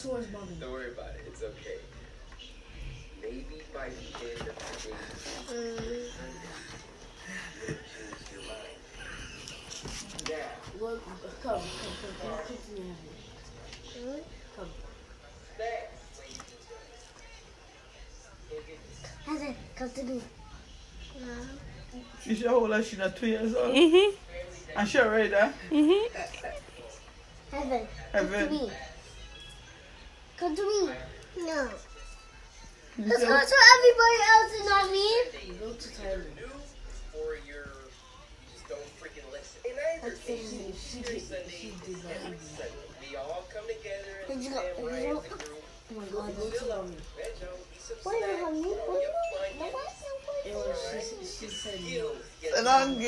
Towards mommy. Don't worry about it. It's okay. Maybe by the end of the day, you'll change your mind. Now, Look, come to me. Come. thanks, ladies and gentlemen. Go get this. Heather, come to me. She's how old? She's not 2 years old. Mhm. And she already there? Mhm. Heather, come to Evan. me. Come to me. No. You Let's say- go to everybody else and not me. You go to Thailand. New or you just don't freaking listen. In either case, She every did Sunday, not every even. Sunday, we all come together and Did you go- stand right did you as a go- group. Oh my God, go to Fill up, mommy. veg on, eat some Wait, snacks, honey. get Wait, fun, wait, get It was, she said no. skills, get Sit down,